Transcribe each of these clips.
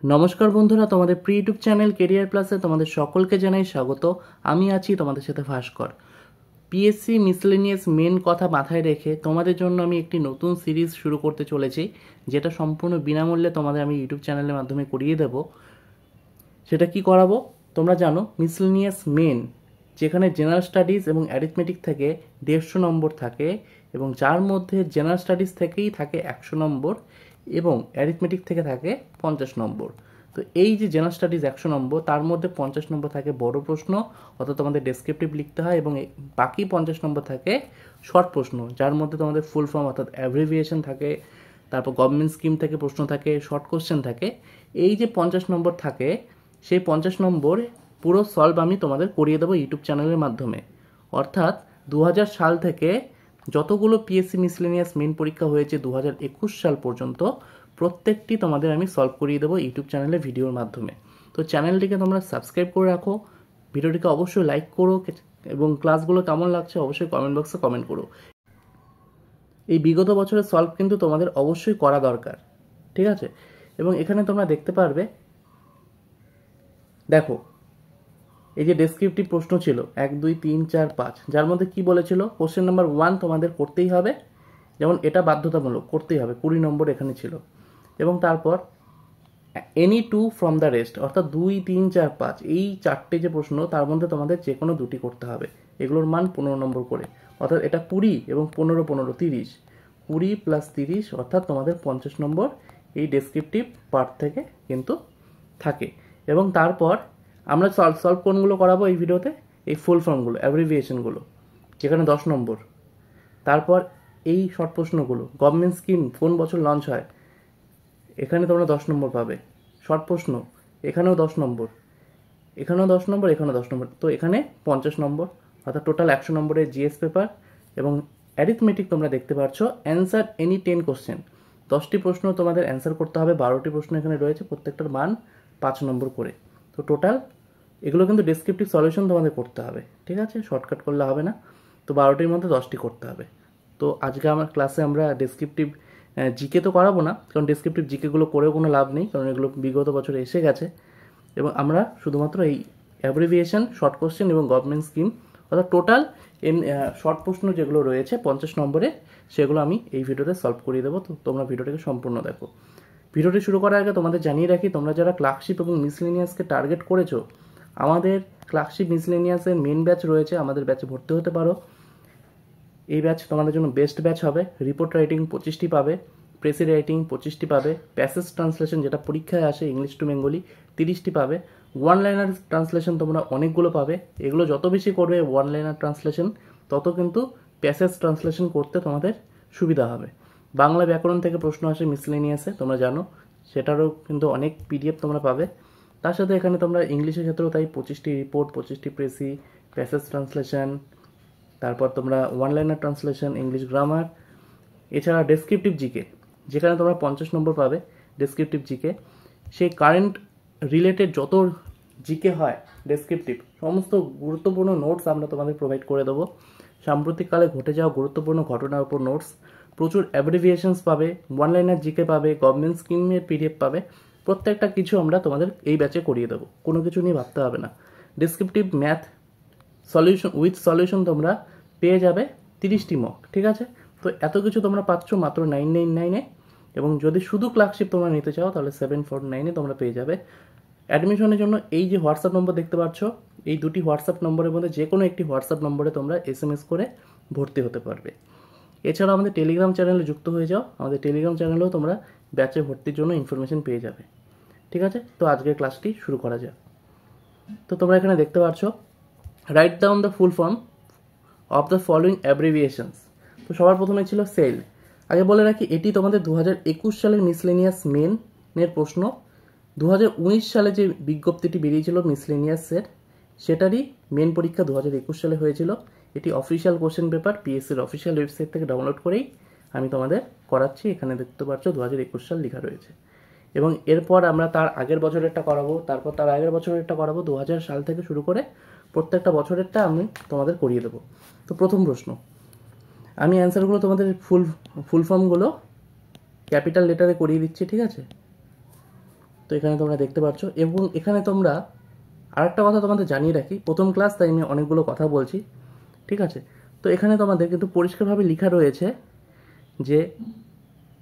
নমস্কার বন্ধুরা, তোমাদের প্রি ইউটিউব চ্যানেল কেরিয়ার প্লাসে তোমাদের সকলকে জানাই স্বাগত। আমি আছি তোমাদের সাথে ভাস্কর। পিএসসি মিসলেনিয়াস মেন কথা মাথায় রেখে তোমাদের জন্য আমি একটি নতুন সিরিজ শুরু করতে চলেছি, যেটা সম্পূর্ণ বিনামূল্যে তোমাদের আমি ইউটিউব চ্যানেলের মাধ্যমে করিয়ে দেব। সেটা কি করাবো তোমরা জানো, মিসলেনিয়াস মেন, যেখানে জেনারেল স্টাডিজ এবং অ্যারিথমেটিক থেকে 150 নম্বর থাকে, এবং যার মধ্যে জেনারেল স্টাডিজ থেকেই থাকে 100 নম্বর এবং অ্যারিথমেটিক থেকে থাকে 50 নম্বর। তো এই যে জেনারেল স্টাডিজ 100 নম্বর, তার মধ্যে 50 নম্বর থাকে বড় প্রশ্ন, অর্থাৎ তোমাদের ডেসক্রিপটিভ লিখতে হয়, এবং বাকি 50 নম্বর থাকে শর্ট প্রশ্ন, যার মধ্যে তোমাদের ফুল ফর্ম অর্থাৎ অ্যাব্রিভিয়েশন থাকে, তারপর গভর্নমেন্ট স্কিম থেকে প্রশ্ন থাকে, শর্ট কোশ্চেন থাকে। এই যে 50 নম্বর থাকে, সেই 50 নম্বর পুরো সলভ আমি তোমাদের করিয়ে দেবো ইউটিউব চ্যানেলের মাধ্যমে। অর্থাৎ 2000 সাল থেকে যতগুলো পিএসসি মিসলেনিয়াস মেন পরীক্ষা হয়েছে 2021 সাল পর্যন্ত, প্রত্যেকটি তোমাদের আমি সলভ করিয়ে দেবো ইউটিউব চ্যানেলে ভিডিওর মাধ্যমে। তো চ্যানেলটিকে তোমরা সাবস্ক্রাইব করে রাখো, ভিডিওটিকে অবশ্যই লাইক করো, এবং ক্লাসগুলো কেমন লাগছে অবশ্যই কমেন্ট বক্সে কমেন্ট করো। এই বিগত বছরের সলভ কিন্তু তোমাদের অবশ্যই করা দরকার, ঠিক আছে? এবং এখানে তোমরা দেখতে পারবে, দেখো এই যে ডেসক্রিপটিভ প্রশ্ন ছিল 1 2 3 4 5, যার মধ্যে কি বলেছিল, কোশ্চেন নাম্বার 1 তোমাদের করতেই হবে, যেমন এটা বাধ্যতামূলক করতেই হবে, 20 নম্বর এখানে ছিল। এবং তারপর any two from the rest, অর্থাৎ 2 3 4 5 এই চারটে যে প্রশ্ন, তার মধ্যে তোমাদের যে কোনো দুটি করতে হবে, এগুলোর মান 15 নম্বর করে। অর্থাৎ এটা 20 এবং 15 15 30, 20 প্লাস 30 অর্থাৎ তোমাদের 50 নম্বর এই ডেসক্রিপটিভ পার্ট থেকে কিন্তু থাকে। এবং তারপর আমরা সলভ কোনগুলো করাবো এই ভিডিওতে, এই ফুল ফর্মগুলো, অ্যাব্রিভিয়েশনগুলো, যেখানে 10 নম্বর। তারপর এই শর্ট প্রশ্নগুলো, গভর্নমেন্ট স্কিম কোন বছর লঞ্চ হয়, এখানে তোমরা 10 নম্বর পাবে। শর্ট প্রশ্ন এখানেও 10 নম্বর, এখানেও 10 নম্বর, এখানেও 10 নম্বর, তো এখানে 50 নম্বর, অর্থাৎ টোটাল 100 নম্বরের জিএস পেপার। এবং অ্যারিথমেটিক তোমরা দেখতে পাচ্ছ, অ্যান্সার এনি 10 কোশ্চেন, 10টি প্রশ্ন তোমাদের অ্যান্সার করতে হবে, 12টি প্রশ্ন এখানে রয়েছে, প্রত্যেকটার মান 5 নম্বর করে। তো টোটাল এগুলো কিন্তু ডেসক্রিপটিভ সলিউশন তোমাদের করতে হবে, ঠিক আছে? শর্টকাট করলে হবে না, তো 12টির মধ্যে 10টি করতে হবে। তো আজকে আমার ক্লাসে আমরা ডেসক্রিপটিভ জিকে তো করাবো না, কারণ ডেসক্রিপটিভ জিকেগুলো করেও কোনো লাভ নেই, কারণ এগুলো বিগত বছরে এসে গেছে। এবং আমরা শুধুমাত্র এই অ্যাব্রিভিয়েশন, শর্ট কোশ্চেন এবং গভর্নমেন্ট স্কিম, অর্থাৎ টোটাল শর্ট প্রশ্ন যেগুলো রয়েছে 50 নম্বরে, সেগুলো আমি এই ভিডিওতে সলভ করিয়ে দেবো। তো তোমরা ভিডিওটাকে সম্পূর্ণ দেখো। ভিডিওটি শুরু করার আগে তোমাদের জানিয়ে রাখি, তোমরা যারা ক্লার্কশিপ এবং মিসলেনিয়াসকে টার্গেট করেছো, আমাদের ক্লার্কশিপ মিসলেনিয়াসের মেন ব্যাচ রয়েছে, আমাদের ব্যাচে ভর্তি হতে পারো। এই ব্যাচ তোমাদের জন্য বেস্ট ব্যাচ হবে। রিপোর্ট রাইটিং 25টি পাবে, প্রেসি রাইটিং 25টি পাবে, প্যাসেজ ট্রান্সলেশন যেটা পরীক্ষায় আসে ইংলিশ টু বেঙ্গলি 30টি পাবে, ওয়ান লাইনার ট্রান্সলেশন তোমরা অনেকগুলো পাবে। এগুলো যত বেশি করবে ওয়ান লাইনার ট্রান্সলেশন, তত কিন্তু প্যাসেজ ট্রান্সলেশন করতে তোমাদের সুবিধা হবে। বাংলা ব্যাকরণ থেকে প্রশ্ন আসে মিসলেনিয়াসে, তোমরা জানো, সেটারও কিন্তু অনেক পিডিএফ তোমরা পাবে। তার সাথে এখানে তোমরা ইংলিশের ক্ষেত্রেও তাই 25টি রিপোর্ট, 25টি প্রেসি, প্যাসেজ ট্রান্সলেশন, তারপর তোমরা one liner translation, English grammar, এছাড়া ডেসক্রিপটিভ জিকে, যেখানে তোমরা 50 নম্বর পাবে ডেসক্রিপটিভ জিকে। সেই কারেন্ট রিলেটেড যত জিকে হয় ডেসক্রিপটিভ, সমস্ত গুরুত্বপূর্ণ নোটস আমরা তোমাদের প্রোভাইড করে দেবো। সাম্প্রতিককালে ঘটে যাওয়া গুরুত্বপূর্ণ ঘটনার উপর নোটস, প্রচুর অ্যাব্রিভিয়েশনস পাবে, ওয়ান লাইনার জিকে পাবে, গভর্নমেন্ট স্কিমের পিডিএফ পাবে। প্রত্যেকটা কিছু আমরা তোমাদের এই ব্যাচে করিয়ে দেবো, কোনো কিছু নিয়ে ভাবতে হবে না। Descriptive math solution with solution তোমরা পেয়ে যাবে 30টি মক, ঠিক আছে? তো এত কিছু তোমরা পাচ্ছ মাত্র 999-এ। এবং যদি শুধু ক্লার্কশিপ তোমরা নিতে চাও, তাহলে 749-এ তোমরা পেয়ে যাবে। অ্যাডমিশনের জন্য এই যে হোয়াটসঅ্যাপ নম্বর দেখতে পাচ্ছ, এই দুটি হোয়াটসঅ্যাপ নম্বরের মধ্যে যে কোনো একটি হোয়াটসঅ্যাপ নম্বরে তোমরা SMS করে ভর্তি হতে পারবে। এছাড়াও আমাদের টেলিগ্রাম চ্যানেলে যুক্ত হয়ে যাও, আমাদের টেলিগ্রাম চ্যানেলেও তোমরা ব্যাচে ভর্তির জন্য ইনফরমেশন পেয়ে যাবে, ঠিক আছে? তো আজকের ক্লাসটি শুরু করা যাক। তো তোমরা এখানে দেখতে পাচ্ছ, write down the full form of the following abbreviations. তো সবার প্রথমে ছিল সেল। আগে বলে রাখি, এটি তোমাদের 2021 সালের মিসলেনিয়াস মেনের প্রশ্ন। 2019 সালে যে বিজ্ঞপ্তিটি বেরিয়েছিল মিসলেনিয়াসের, সেটারই মেন পরীক্ষা 2021 সালে হয়েছিল। এটি অফিসিয়াল কোশ্চেন পেপার, পিএসসির অফিসিয়াল ওয়েবসাইট থেকে ডাউনলোড করেই আমি তোমাদের করাচ্ছি। এখানে দেখতে পাচ্ছ 2021 সাল লেখা রয়েছে। এবং এরপর আমরা তার আগের বছরেরটা করাবো, তারপর তার আগের বছরেরটা করাবো, 2000 সাল থেকে শুরু করে প্রত্যেকটা বছরেরটা আমি তোমাদের করিয়ে দেবো। তো প্রথম প্রশ্ন, আমি অ্যান্সারগুলো তোমাদের ফুল ফর্মগুলো ক্যাপিটাল লেটারে করিয়ে দিচ্ছি, ঠিক আছে? তো এখানে তোমরা দেখতে পাচ্ছ। এবং এখানে তোমরা আরেকটা কথা তোমাদের জানিয়ে রাখি, প্রথম ক্লাস তাই আমি অনেকগুলো কথা বলছি, ঠিক আছে। তো এখানে তোমাদের কিন্তু পরিষ্কারভাবে লেখা রয়েছে যে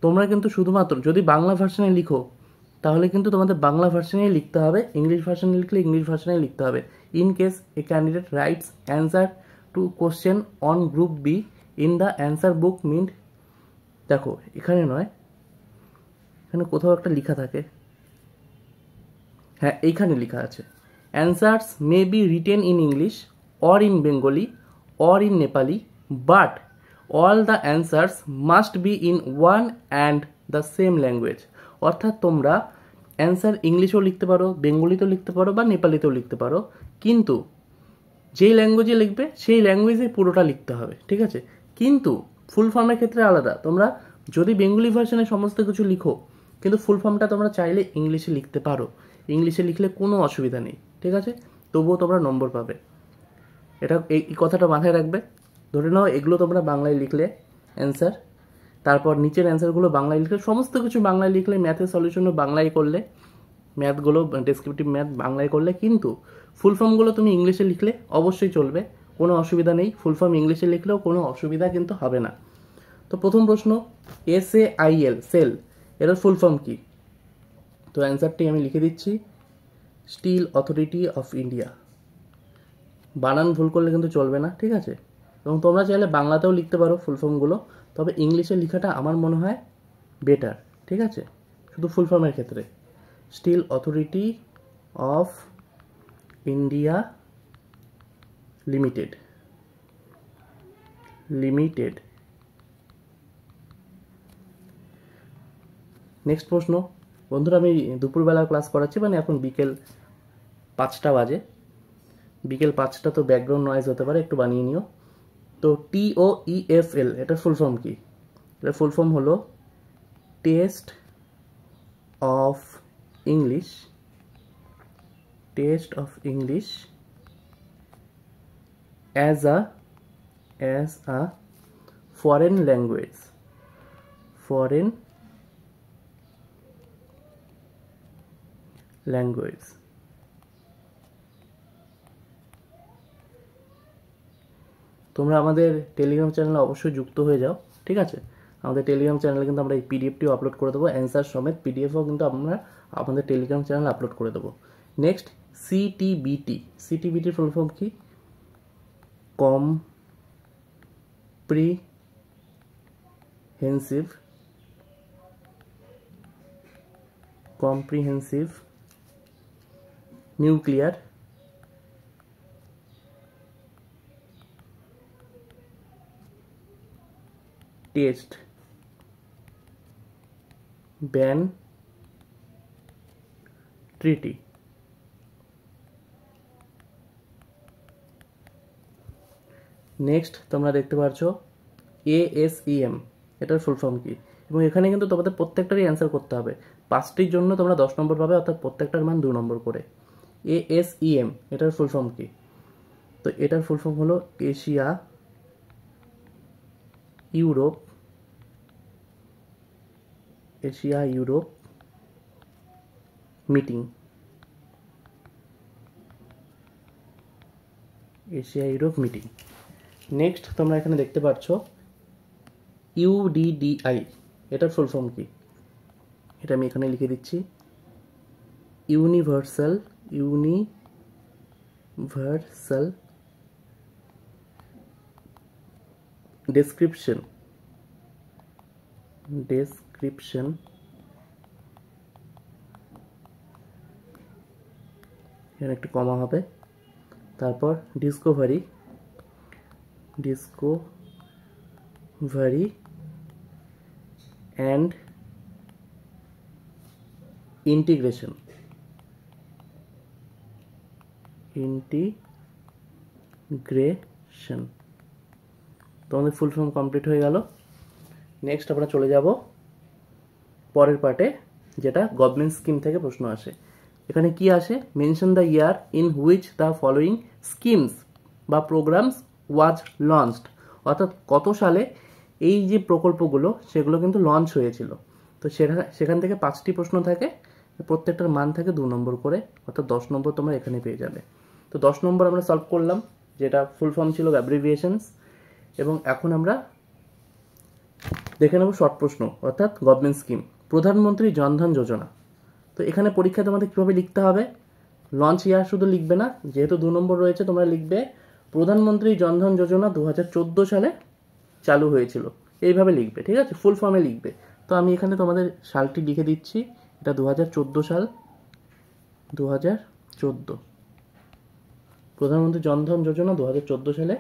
তোমরা কিন্তু শুধুমাত্র যদি বাংলা ভার্সনে লিখো তাহলে কিন্তু তোমাদের বাংলা ভার্সনেই লিখতে হবে, ইংলিশ ভার্সনে লিখলে ইংলিশ ভার্সনেই লিখতে হবে। In case a candidate writes answer to question on group B in the answer book meant, দেখো এখানে নয়, এখানে কোথাও একটা লেখা থাকে, হ্যাঁ এইখানে লেখা আছে, answers may be written in English or in Bengali or in Nepali but all the answers must be in one and the same language. অর্থাৎ তোমরা অ্যান্সার ইংলিশেও লিখতে পারো, বেঙ্গলিতেও লিখতে পারো বা নেপালিতেও লিখতে পারো, কিন্তু যেই ল্যাঙ্গুয়েজে লিখবে সেই ল্যাঙ্গুয়েজে পুরোটা লিখতে হবে, ঠিক আছে। কিন্তু ফুল ফর্মের ক্ষেত্রে আলাদা, তোমরা যদি বেঙ্গলি ভার্সনে সমস্ত কিছু লিখো কিন্তু ফুল ফর্মটা তোমরা চাইলে ইংলিশে লিখতে পারো, ইংলিশে লিখলে কোনো অসুবিধা নেই, ঠিক আছে, তবুও তোমরা নম্বর পাবে। এটা এই কথাটা মাথায় রাখবে। ধরে নাও এগুলো তোমরা বাংলায় লিখলে অ্যান্সার, তারপর নিচের অ্যান্সারগুলো বাংলায় লিখলে, সমস্ত কিছু বাংলায় লিখলে, ম্যাথের সলিউশনও বাংলায় করলে, ম্যাথগুলো ডেসক্রিপটিভ ম্যাথ বাংলায় করলে, কিন্তু ফুল ফর্মগুলো তুমি ইংলিশে লিখলে অবশ্যই চলবে, কোনো অসুবিধা নেই, ফুল ফর্ম ইংলিশে লিখলেও কোনো অসুবিধা কিন্তু হবে না। তো প্রথম প্রশ্ন, SAIL সেল, এর ফুল ফর্ম কি? তো অ্যান্সারটি আমি লিখে দিচ্ছি, স্টিল অথরিটি অফ ইন্ডিয়া। বানান ভুল করলে কিন্তু চলবে না, ঠিক আছে। এবং তোমরা চাইলে বাংলাতেও লিখতে পারো ফুল ফর্মগুলো, তবে ইংলিশে লেখাটা আমার মনে হয় বেটার, ঠিক আছে, শুধু ফুল ফর্মের ক্ষেত্রে। Steel Authority of India Limited, limited. Next প্রশ্ন, বন্ধুরা আমি দুপুরবেলা ক্লাস করাচ্ছি, মানে এখন বিকেল 5টা বাজে, বিকেল 5টা, তো ব্যাকগ্রাউন্ড নয়েজ হতে পারে, একটু বানিয়ে নিও। তো TOEFL এটার ফুল ফর্ম কি? এটার ফুল ফর্ম হলো test of English, test of English as a foreign language, foreign language. তোমরা আমাদের টেলিগ্রাম চ্যানেলে অবশ্যই যুক্ত হয়ে যাও, ঠিক আছে। আমাদের টেলিগ্রাম চ্যানেলে কিন্তু আমরা এই পিডিএফটিও আপলোড করে দেবো, অ্যান্সার সমেত পিডিএফও কিন্তু আমরা আমাদের টেলিগ্রাম চ্যানেলে আপলোড করে দেবো। নেক্সট, CTBT, CTBTর ফুল ফর্ম কি? Comprehensive nuclear test ban treaty. Next তোমরা দেখতে পাচ্ছ ASEM, এটার ফুল ফর্ম কি? এবং এখানে কিন্তু তোমাদের প্রত্যেকটারই অ্যান্সার করতে হবে, 5টির জন্য তোমরা 10 নম্বর পাবে, অর্থাৎ প্রত্যেকটার মান 2 নম্বর করে। ASEM এটার ফুল ফর্ম কি? তো এটার ফুল ফর্ম হলো Asia Europe meeting, Asia Europe meeting. Next তোমরা এখানে দেখতে পাচ্ছ UDDI, এটার ফুল ফর্ম কি? এটা আমি এখানে লিখে দিচ্ছি, ইউনিভার্সাল ডেসক্রিপশন এখানে একটু কমা হবে, তারপর ডিসকভারি অ্যান্ড ইন্টিগ্রেশন, তোমাদের ফুল ফর্ম কমপ্লিট হয়ে গেল। নেক্সট আমরা চলে যাব পরের পার্টে, যেটা গভর্নমেন্ট স্কিম থেকে প্রশ্ন আসে। এখানে কি আসে? Mention the year in which the following schemes বা প্রোগ্রামস ওয়াজ লঞ্চড, অর্থাৎ কত সালে এই যে প্রকল্পগুলো সেগুলো কিন্তু লঞ্চ হয়েছিল। তো সেখান থেকে 5টি প্রশ্ন থাকে, প্রত্যেকটার মান থাকে 2 নম্বর করে, অর্থাৎ 10 নম্বর তোমরা এখানে পেয়ে যাবে। তো 10 নম্বর আমরা সলভ করলাম, যেটা ফুল ফর্ম ছিল অ্যাব্রিভিয়েশনস। এবং এখন আমরা দেখে নেব শর্ট প্রশ্ন, অর্থাৎ গভর্নমেন্ট স্কিম। প্রধানমন্ত্রী জনধন যোজনা। তো এখানে পরীক্ষায় তোমাদের কীভাবে লিখতে হবে, লঞ্চ ইয়ার শুধু লিখবে না, যেহেতু 2 নম্বর রয়েছে তোমরা লিখবে প্রধানমন্ত্রী জনধন যোজনা 2014 সালে চালু হয়েছিল, এইভাবে লিখবে, ঠিক আছে, ফুল ফর্মে লিখবে। তো আমি এখানে তোমাদের সালটি লিখে দিচ্ছি, এটা 2014 সাল, 2014 প্রধানমন্ত্রী জনধন যোজনা 2014 সালে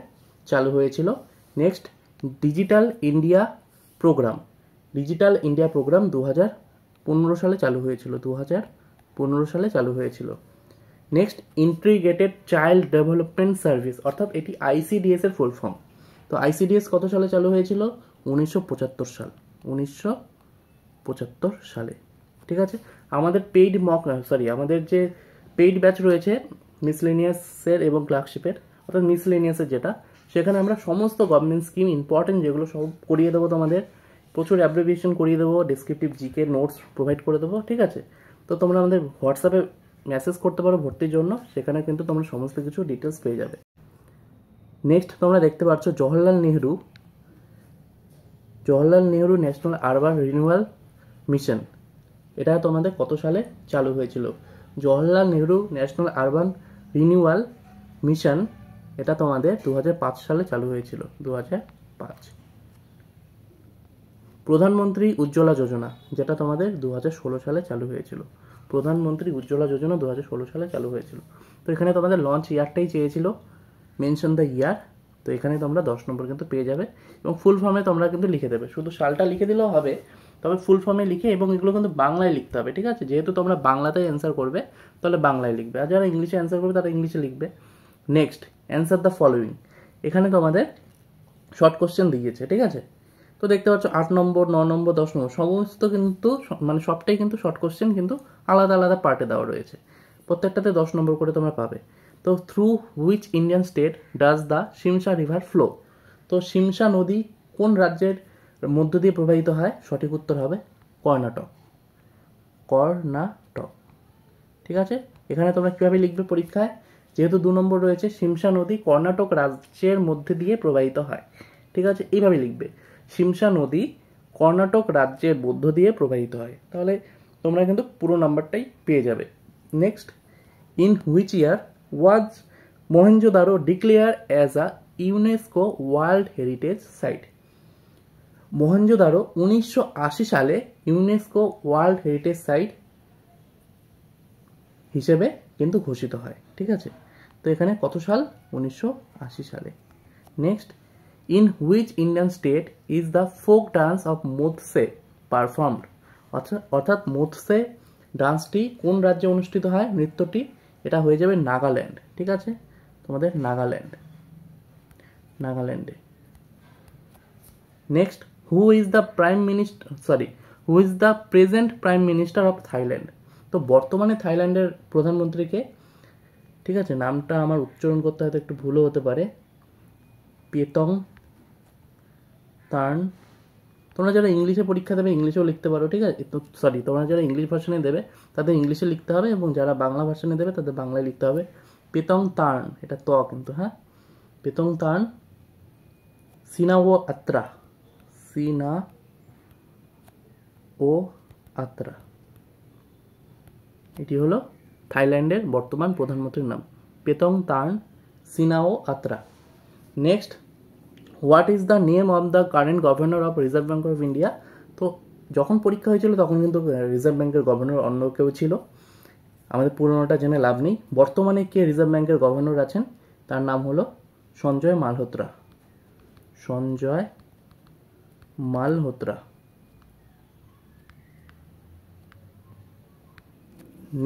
চালু হয়েছিল। Next, digital India programme. Digital India programme 2015 সালে চালু হয়েছিল, 2015 সালে চালু হয়েছিল। Next, integrated child development service, অর্থাৎ এটি আইসিডিএস এর ফুল ফর্ম। তো আইসিডিএস কত সালে চালু হয়েছিল, 1975 সাল, 1975 সালে, ঠিক আছে। আমাদের আমাদের যে পেইড ব্যাচ রয়েছে মিসলেনিয়াসের এবং ক্লার্কশিপের, অর্থাৎ মিসলেনিয়াসের যেটা, সেখানে আমরা সমস্ত গভর্নমেন্ট স্কিম ইম্পর্টেন্ট যেগুলো সব করিয়ে দেবো তোমাদের, প্রচুর অ্যাব্রিভিয়েশন করিয়ে দেবো, ডেসক্রিপটিভ জিকে নোটস প্রোভাইড করে দেবো, ঠিক আছে। তো তোমরা আমাদের হোয়াটসঅ্যাপে মেসেজ করতে পারো ভর্তির জন্য, সেখানে কিন্তু তোমরা সমস্ত কিছু ডিটেলস পেয়ে যাবে। নেক্সট তোমরা দেখতে পাচ্ছ Jawaharlal Nehru national urban renewal mission, এটা তোমাদের কত সালে চালু হয়েছিল, Jawaharlal Nehru national urban renewal mission, এটা তোমাদের 2005 সালে চালু হয়েছিল, 2005। প্রধানমন্ত্রী উজ্জ্বলা যোজনা, যেটা তোমাদের 2016 সালে চালু হয়েছিল, প্রধানমন্ত্রী উজ্জ্বলা যোজনা 2016 সালে চালু হয়েছিল। তো এখানে তোমাদের লঞ্চ ইয়ারটাই চেয়েছিল, মেনশন দ্য ইয়ার। তো এখানে তোমরা 10 নম্বর কিন্তু পেয়ে যাবে, এবং ফুল ফর্মে তোমরা কিন্তু লিখে দেবে, শুধু সালটা লিখে দিলেও হবে, তবে ফুল ফর্মে লিখে, এবং এগুলো কিন্তু বাংলায় লিখতে হবে, ঠিক আছে। যেহেতু তোমরা বাংলাতেই অ্যান্সার করবে, তাহলে বাংলায় লিখবে, আর যারা ইংলিশে অ্যান্সার করবে তারা ইংলিশে লিখবে। নেক্সট, অ্যান্সার দ্য ফলোয়িং, এখানে তোমাদের শর্ট কোশ্চেন দিয়েছে, ঠিক আছে। তো দেখতে পাচ্ছ 8 নম্বর, 9 নম্বর, 10 নম্বর সমস্ত কিন্তু মানে সবটাই কিন্তু শর্ট কোশ্চেন, কিন্তু আলাদা আলাদা পার্টে দেওয়া রয়েছে, প্রত্যেকটাতে 10 নম্বর করে তোমরা পাবে। তো through which Indian state does the Shimsha river flow, তো শিমশা নদী কোন রাজ্যের মধ্য দিয়ে প্রবাহিত হয়, সঠিক উত্তর হবে কর্ণাটক, ঠিক আছে। এখানে তোমরা কীভাবে লিখবে পরীক্ষায়, যেহেতু 2 নম্বর রয়েছে, শিমশা নদী কর্ণাটক রাজ্যের মধ্যে দিয়ে প্রবাহিত হয়, ঠিক আছে, এইভাবে লিখবে, শিমশা নদী কর্ণাটক রাজ্যের মধ্য দিয়ে প্রবাহিত হয়, তাহলে তোমরা কিন্তু পুরো নাম্বারটাই পেয়ে যাবে। Next, in which year was Mohenjodaro declared as a UNESCO world heritage site, Mohenjodaro 1980 সালে ইউনেস্কো ওয়ার্ল্ড হেরিটেজ সাইট হিসেবে কিন্তু ঘোষিত হয়, ঠিক আছে। তো এখানে কত সাল, 1980 সালে। Next, in which Indian state is the folk dance of মোথসে পারফর্মড, অর্থাৎ মোথসে ডান্সটি কোন রাজ্যে অনুষ্ঠিত হয়, নৃত্যটি, এটা হয়ে যাবে নাগাল্যান্ড, ঠিক আছে, তোমাদের নাগাল্যান্ডে। Next, who is the present prime minister of Thailand, তো বর্তমানে থাইল্যান্ডের প্রধানমন্ত্রীকে, ঠিক আছে, নামটা আমার উচ্চারণ করতে হয়তো একটু ভুলও হতে পারে, পেতং তার্ন। তোমরা যারা ইংলিশে পরীক্ষা দেবে ইংলিশেও লিখতে পারো, ঠিক আছে, তো তোমরা যারা ইংলিশ ভার্সনে দেবে তাদের ইংলিশে লিখতে হবে, এবং যারা বাংলা ভার্সনে দেবে তাদের বাংলায় লিখতে হবে। পেতং তার্ন, এটা ত কিন্তু, হ্যাঁ, পেতং তার্ন সিনাওয়াত্রা, এটি হলো থাইল্যান্ডের বর্তমান প্রধানমন্ত্রীর নাম, Paetongtarn Shinawatra. Next, what is the name of the current governor of reserve bank of India, তো যখন পরীক্ষা হয়েছিল তখন কিন্তু রিজার্ভ ব্যাঙ্কের গভর্নর অন্য কেউ ছিল, আমাদের পুরোনোটা জেনে লাভ নেই। বর্তমানে কে রিজার্ভ ব্যাঙ্কের গভর্নর আছেন, তার নাম হলো সঞ্জয় মালহোত্রা।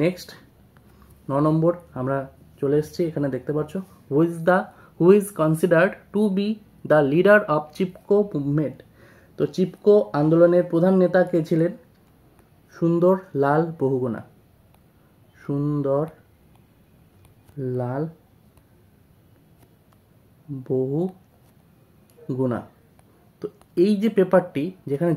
নেক্সট 9 নম্বর আমরা চলে এসেছি, এখানে দেখতে পাচ্ছ who is considered two B the leader of Chipko movement, তো চিপকো আন্দোলনের প্রধান নেতা কে ছিলেন, সুন্দর লাল বহুগুণা। তো এই যে পেপারটি, যেখানে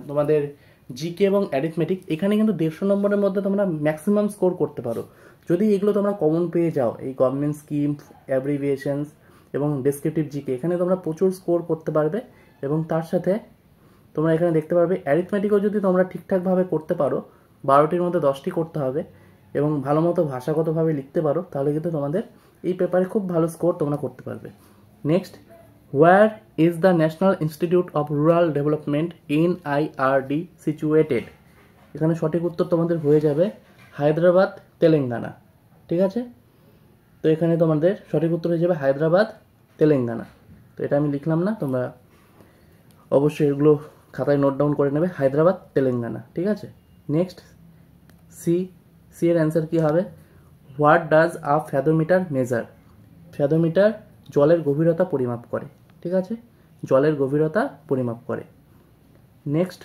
তোমাদের জিকে এবং অ্যারিথমেটিক, এখানে কিন্তু 150 নম্বরের মধ্যে তোমরা ম্যাক্সিমাম স্কোর করতে পারো যদি এগুলো তোমরা কমন পেয়ে যাও। এই গভর্নমেন্ট স্কিম, অ্যাব্রিভিয়েশনস এবং ডেসক্রিপটিভ জিকে, এখানে তোমরা প্রচুর স্কোর করতে পারবে। এবং তার সাথে তোমরা এখানে দেখতে পারবে অ্যারিথমেটিকও যদি তোমরা ঠিকঠাকভাবে করতে পারো, 12টির মধ্যে 10টি করতে হবে, এবং ভালো মতো ভাষাগতভাবে লিখতে পারো, তাহলে কিন্তু তোমাদের এই পেপারে খুব ভালো স্কোর তোমরা করতে পারবে। Next, where is the national institute of rural development NIRD situated? এখানে সঠিক উত্তর তোমাদের হয়ে যাবে হায়দ্রাবাদ, তেলেঙ্গানা। ঠিক আছে, তো এখানে তোমাদের সঠিক উত্তর হয়ে যাবে হায়দ্রাবাদ, তেলেঙ্গানা। তো এটা আমি লিখলাম না, তোমরা অবশ্যই এগুলো খাতায় নোট ডাউন করে নেবে, হায়দ্রাবাদ, তেলেঙ্গানা। ঠিক আছে, নেক্সট, সি এর অ্যান্সার কী হবে? What does a fathometer measure? Fathometer জলের গভীরতা পরিমাপ করে। ঠিক আছে, জলের গভীরতা পরিমাপ করে। Next,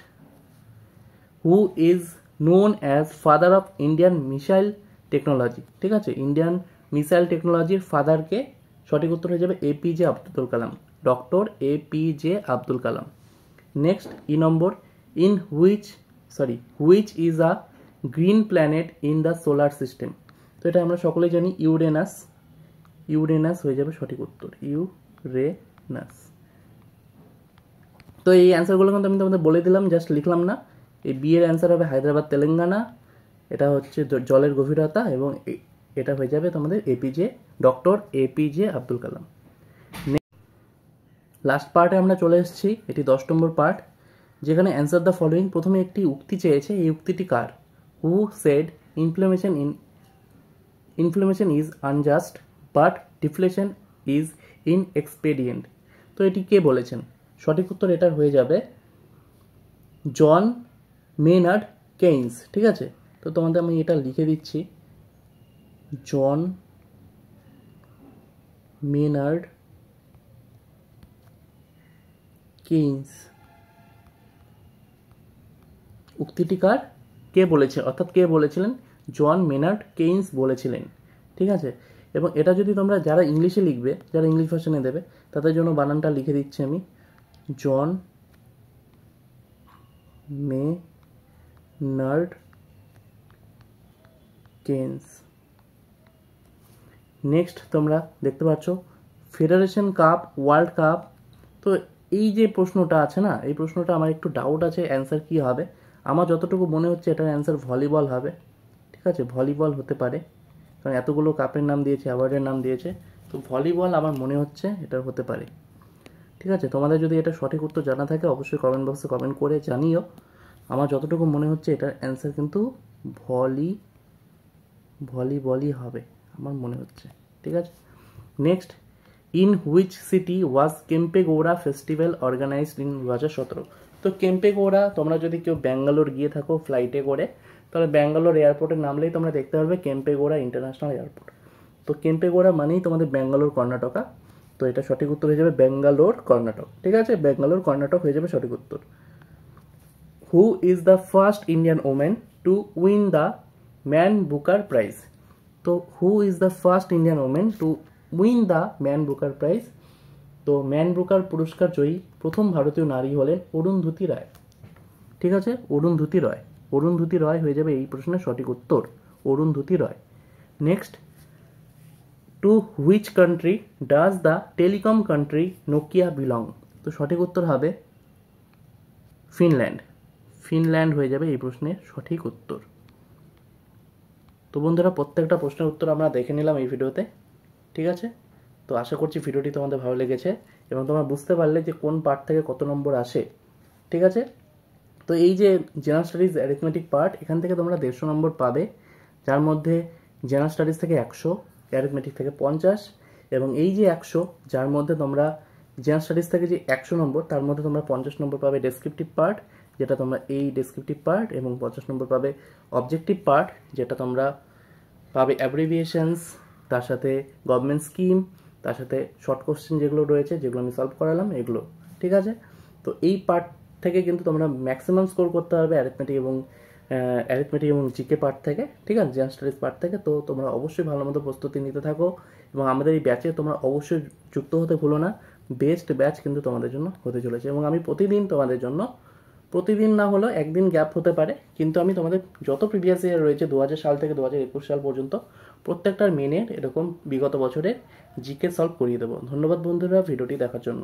who is known as father of Indian missile technology? ঠিক আছে, ইন্ডিয়ান মিসাইল টেকনোলজির ফাদারকে? সঠিক উত্তর হয়ে যাবে APJ Abdul Kalam, doctor APJ Abdul Kalam. Next, number, which is a green planet in the solar system? তো এটা আমরা সকলেই জানি, ইউরেনাস হয়ে যাবে সঠিক উত্তর, ইউরেনাস। তো এই অ্যান্সারগুলো কিন্তু আমি তোমাদের বলে দিলাম, জাস্ট লিখলাম না। এই বি এর অ্যান্সার হবে হায়দ্রাবাদ, তেলেঙ্গানা, এটা হচ্ছে জলের গভীরতা, এবং এটা হয়ে যাবে তোমাদের doctor APJ Abdul Kalam. Last পার্টে আমরা চলে এসেছি, এটি 10 নম্বর পার্ট, যেখানে অ্যান্সার দ্য ফলোয়িং। প্রথমে একটি উক্তি চেয়েছে, এই উক্তিটি কার? Who said inflammation is unjust but deflation is inexpedient? তো এটি কে বলেছেন? সঠিক উত্তর এটার হয়ে যাবে জন মেনার্ড কেইন্স। ঠিক আছে, তো তোমাদের আমি এটা লিখে দিচ্ছি, জন মেনার্ড কেইন্স। উক্তিটি কার? কে বলেছে, অর্থাৎ কে বলেছিলেন? জন মেনার্ড কেইন্স বলেছিলেন। ঠিক আছে, এবং এটা যদি তোমরা যারা ইংলিশে লিখবে, যারা ইংলিশ ভার্সনে দেবে, তাদের জন্য বানানটা লিখে দিচ্ছি আমি, জন মেনার্ড কেইন্স। নেক্সট, তোমরা দেখতে পাচ্ছ ফেডারেশন কাপ, ওয়ার্ল্ড কাপ। তো এই যে প্রশ্নটা আছে না, এই প্রশ্নটা আমার একটু ডাউট আছে অ্যান্সার কি হবে। আমার যতটুকু মনে হচ্ছে এটার অ্যান্সার ভলিবল হবে। ঠিক আছে, ভলিবল হতে পারে, কারণ এতগুলো কাপের নাম দিয়েছে, অ্যাওয়ার্ডের নাম দিয়েছে, তো ভলিবল আমার মনে হচ্ছে এটা হতে পারে। ঠিক আছে, তোমাদের যদি এটা সঠিক উত্তর জানা থাকে অবশ্যই কমেন্ট বক্সে কমেন্ট করে জানিও। আমার যতটুকু মনে হচ্ছে এটার অ্যান্সার কিন্তু ভলিবলই হবে আমার মনে হচ্ছে। ঠিক আছে, next, in which city was Kempegowda festival organised in 2017? তো কেম্পেগৌড়া, তোমরা যদি কেউ ব্যাঙ্গালোর গিয়ে থাকো ফ্লাইটে করে, তাহলে ব্যাঙ্গালোর এয়ারপোর্টে নামলেই তোমরা দেখতে পারবে কেম্পেগৌড়া ইন্টারন্যাশনাল এয়ারপোর্ট। তো কেম্পেগৌড়া মানেই তোমাদের ব্যাঙ্গালোর, কর্ণাটকা। তো এটা সঠিক উত্তর হয়ে যাবে ব্যাঙ্গালোর, কর্ণাটক। ঠিক আছে, ব্যাঙ্গালোর, কর্ণাটক হয়ে যাবে সঠিক উত্তর। Who is the first Indian women to win the man booker prize? তো who is the first Indian women to win the man booker prize? তো ম্যান বুকার পুরস্কার জয়ী প্রথম ভারতীয় নারী হলেন অরুন্ধতী রায়। ঠিক আছে, অরুন্ধতী রয় হয়ে যাবে এই প্রশ্নের সঠিক উত্তর, Arundhati Roy. Next, to which country does the telecom country Nokia belong? তো সঠিক উত্তর হবে ফিনল্যান্ড হয়ে যাবে এই প্রশ্নের সঠিক উত্তর। তো বন্ধুরা, প্রত্যেকটা প্রশ্নের উত্তর আমরা দেখে নিলাম এই ভিডিওতে। ঠিক আছে, তো আশা করছি ভিডিওটি তোমাদের ভালো লেগেছে এবং তোমরা বুঝতে পারলে যে কোন পার্ট থেকে কত নম্বর আসে। ঠিক আছে, তো এই যে জেনারেল স্টাডিজ অ্যারিথমেটিক পার্ট, এখান থেকে তোমরা 150 নম্বর পাবে, যার মধ্যে জেনারেল স্টাডিজ থেকে 100, অ্যারিথমেটিক থেকে 50, এবং এই যে 100, যার মধ্যে তোমরা জেনারেল স্টাডিজ থেকে যে 100 নম্বর, তার মধ্যে তোমরা 50 নম্বর পাবে ডেসক্রিপটিভ পার্ট, যেটা তোমরা এই ডেসক্রিপটিভ পার্ট, এবং 50 নম্বর পাবে অবজেক্টিভ পার্ট, যেটা তোমরা পাবে অ্যাব্রিভিয়েশনস, তার সাথে গভর্নমেন্ট স্কিম, তার সাথে শর্ট কোশ্চেন যেগুলো রয়েছে, যেগুলো আমি সলভ করালাম এগুলো। ঠিক আছে, তো এই পার্ট থেকে কিন্তু তোমরা ম্যাক্সিমাম স্কোর করতে পারবে অ্যারিথমেটিক এবং জিকে পার্ট থেকে। ঠিক আছে, জেনারেল স্টাডিজ পার্ট থেকে। তো তোমরা অবশ্যই ভালো মতো প্রস্তুতি নিতে থাকো এবং আমাদের এই ব্যাচে তোমরা অবশ্যই যুক্ত হতে ভুলো না। বেস্ট ব্যাচ কিন্তু তোমাদের জন্য হতে চলেছে এবং আমি প্রতিদিন তোমাদের জন্য প্রতিদিন না হলেও একদিন গ্যাপ হতে পারে, কিন্তু আমি তোমাদের যত প্রিভিয়াস ইয়ার রয়েছে 2000 সাল থেকে 2021 সাল পর্যন্ত প্রত্যেকটার মেনের এরকম বিগত বছরের জিকে সলভ করিয়ে দেবো। ধন্যবাদ বন্ধুরা ভিডিওটি দেখার জন্য।